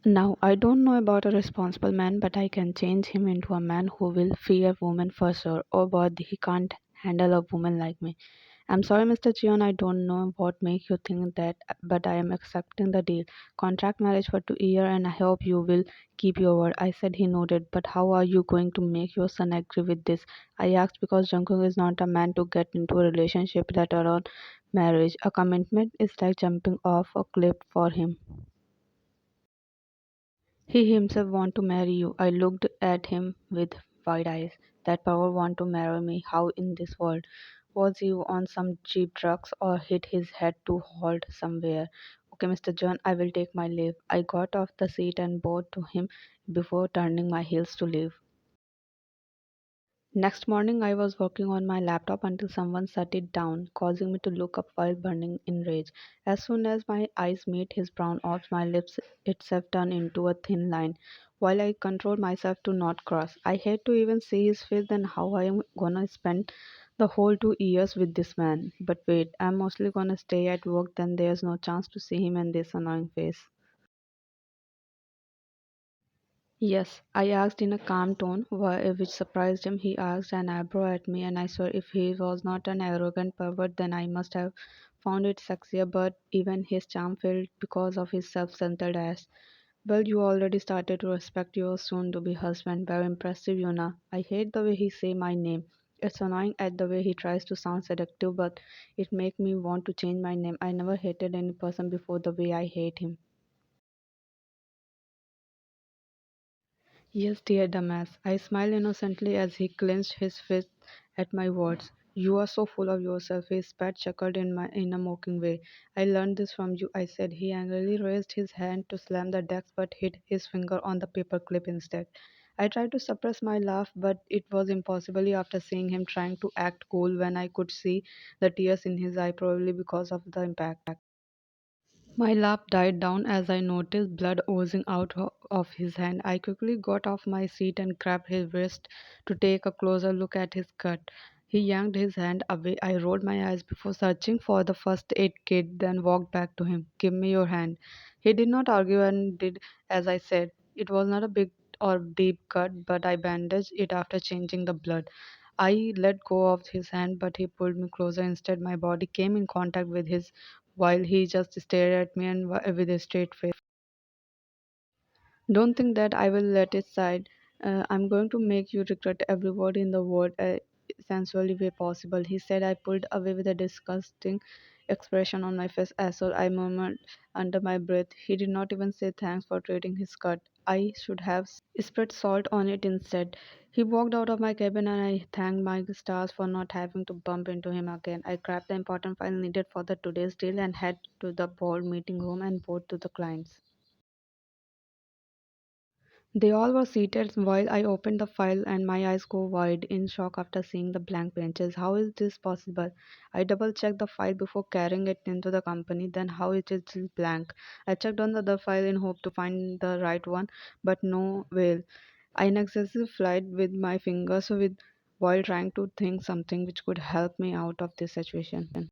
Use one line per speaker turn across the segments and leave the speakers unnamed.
Now, I don't know about a responsible man, but I can change him into a man who will fear women for sure. Oh, but he can't handle a woman like me. I'm sorry, Mr. Gion, I don't know what makes you think that, but I am accepting the deal. Contract marriage for 2 years, and I hope you will keep your word. I said. He nodded. But how are you going to make your son agree with this? I asked because Jungkook is not a man to get into a relationship, let alone marriage. A commitment is like jumping off a cliff for him. He himself want to marry you. I looked at him with wide eyes. That power want to marry me. How in this world? Was he on some cheap drugs or hit his head to halt somewhere? Okay, Mr. John, I will take my leave. I got off the seat and bowed to him before turning my heels to leave. Next morning, I was working on my laptop until someone shut it down, causing me to look up while burning in rage. As soon as my eyes met his brown orbs, my lips itself turned into a thin line. While I controlled myself to not cross, I hate to even see his face and how I am gonna spend the whole 2 years with this man. But wait, I'm mostly gonna stay at work, then there's no chance to see him in this annoying face. Yes, I asked in a calm tone, which surprised him. He asked an eyebrow at me, and I swore if he was not an arrogant pervert, then I must have found it sexier. But even his charm failed because of his self-centered ass. Well, you already started to respect your soon-to-be husband. Very impressive, Yuna. I hate the way he say my name. It's annoying at the way he tries to sound seductive, but it make me want to change my name. I never hated any person before the way I hate him. Yes, dear dumbass. I smiled innocently as he clenched his fist at my words. You are so full of yourself, he spat chuckled in a mocking way. I learned this from you, I said. He angrily raised his hand to slam the desk but hit his finger on the paperclip instead. I tried to suppress my laugh, but it was impossible after seeing him trying to act cool when I could see the tears in his eye, probably because of the impact. My laugh died down as I noticed blood oozing out of his hand. I quickly got off my seat and grabbed his wrist to take a closer look at his cut. He yanked his hand away. I rolled my eyes before searching for the first aid kit, then walked back to him. Give me your hand. He did not argue and did as I said. It was not a big or deep cut, but I bandaged it after changing the blood. I let go of his hand, but he pulled me closer. Instead, my body came in contact with his while he just stared at me and with a straight face. Don't think that I will let it slide. I'm going to make you regret every word in the word sensually way possible. He said. I pulled away with a disgusting expression on my face as well. I murmured under my breath. He did not even say thanks for treating his cut. I should have spread salt on it instead. He walked out of my cabin and I thanked my stars for not having to bump into him again. I grabbed the important file needed for the today's deal and head to the board meeting room and board to the clients. They all were seated while I opened the file and my eyes go wide in shock after seeing the blank pages. How is this possible? I double checked the file before carrying it into the company, then how it is still blank. I checked on the other file in hope to find the right one, but no well. I excessive flight with my fingers with while trying to think something which could help me out of this situation.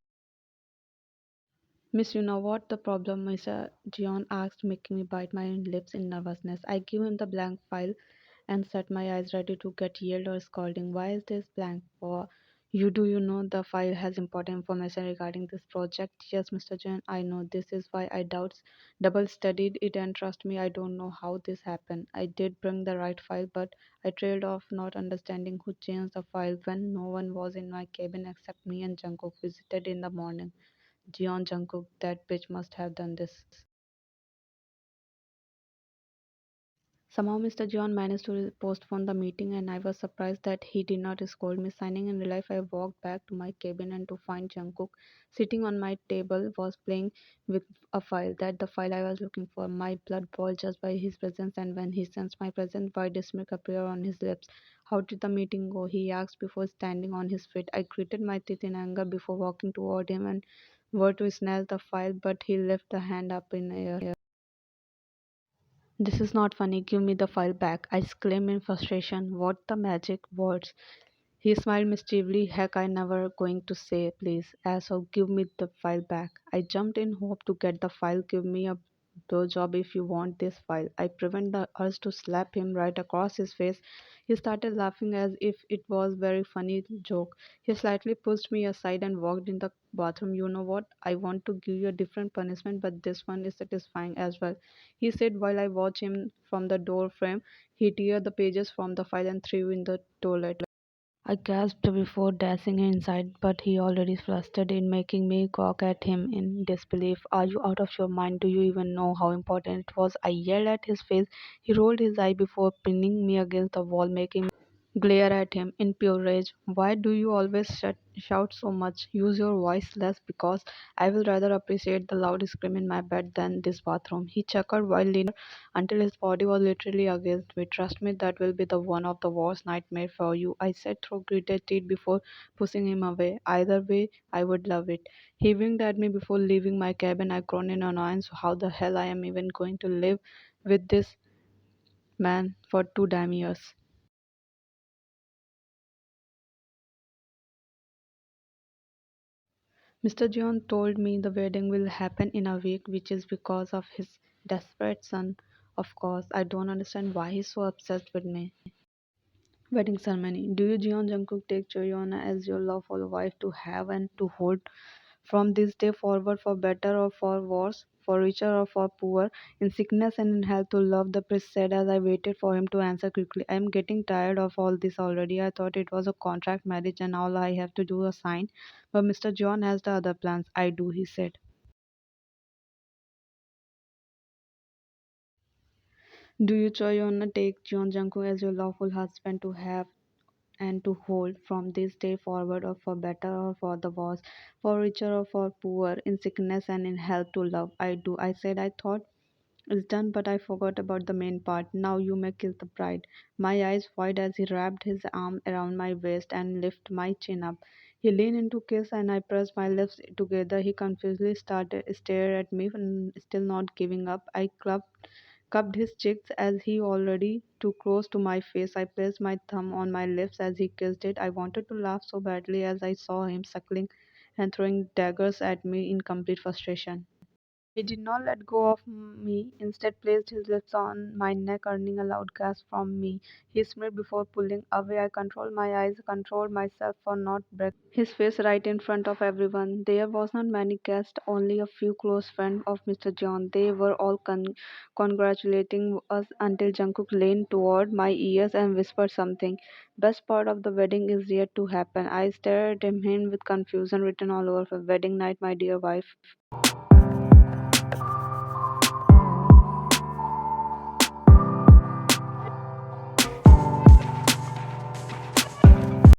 Miss, you know what the problem is? John asked, making me bite my lips in nervousness. I gave him the blank file and set my eyes ready to get yelled or scolding. Why is this blank? For you do you know the file has important information regarding this project? Yes, Mr. John, I know. This is why I doubts double studied it and trust me, I don't know how this happened. I did bring the right file, but I trailed off not understanding who changed the file when no one was in my cabin except me and Jungkook visited in the morning. Jeon Jungkook, that bitch must have done this. Somehow Mr. John managed to postpone the meeting and I was surprised that he did not scold me. Signing in real life, I walked back to my cabin and to find Jungkook sitting on my table was playing with a file. That the file I was looking for. My blood boiled just by his presence and when he sensed my presence, wide smirk appeared on his lips. How did the meeting go? He asked before standing on his feet. I gritted my teeth in anger before walking toward him and were to snatch the file, but he lifted the hand up in the air. This is not funny. Give me the file back. I exclaimed in frustration. What the magic words? He smiled mischievously. Heck, I never going to say, please. Asshole, give me the file back. I jumped in hope to get the file. Give me a blowjob if you want this file. I prevent the urge to slap him right across his face. He started laughing as if it was very funny joke. He slightly pushed me aside and walked in the bathroom. You know what? I want to give you a different punishment, but this one is satisfying as well. He said while I watched him from the door frame. He teared the pages from the file and threw in the toilet. I gasped before dashing inside, but he already flustered in making me gawk at him in disbelief. Are you out of your mind? Do you even know how important it was? I yelled at his face. He rolled his eye before pinning me against the wall, making me glare at him in pure rage. Why do you always shout so much? Use your voice less because I will rather appreciate the loud scream in my bed than this bathroom. He chuckled while leaning until his body was literally against me. Trust me, that will be the one of the worst nightmare for you, I said through gritted teeth before pushing him away. Either way, I would love it. He winked at me before leaving my cabin. I groaned in annoyance. How the hell I am even going to live with this man for 2 damn years? Mr. John told me the wedding will happen in a week, which is because of his desperate son. Of course, I don't understand why he's so obsessed with me. Wedding ceremony. Do you, Jeon Jungkook, take Choyona as your lawful wife to have and to hold from this day forward for better or for worse, for richer or for poor, in sickness and in health to love? The priest said as I waited for him to answer quickly. I am getting tired of all this already. I thought it was a contract marriage and all I have to do is sign. But Mr. John has the other plans. I do, he said. Do you, Choyona, take Jeon Jungkook as your lawful husband to have and to hold from this day forward, or for better or for the worse, for richer or for poor, in sickness and in health to love? I do, I said. I thought it's done, but I forgot about the main part. Now you may kiss the bride. My eyes wide as he wrapped his arm around my waist and lifted my chin up. He leaned in to kiss, and I pressed my lips together. He confusedly started stared at me, still not giving up. I cupped his cheeks as he already too close to my face. I placed my thumb on my lips as he kissed it. I wanted to laugh so badly as I saw him suckling and throwing daggers at me in complete frustration. He did not let go of me, instead placed his lips on my neck, earning a loud gasp from me. He smiled before pulling away. I controlled my eyes, controlled myself for not breaking his face right in front of everyone. There was not many guests, only a few close friends of Mr. John. They were all congratulating us until Jungkook leaned toward my ears and whispered something. Best part of the wedding is yet to happen. I stared at him with confusion written all over. Wedding night, my dear wife.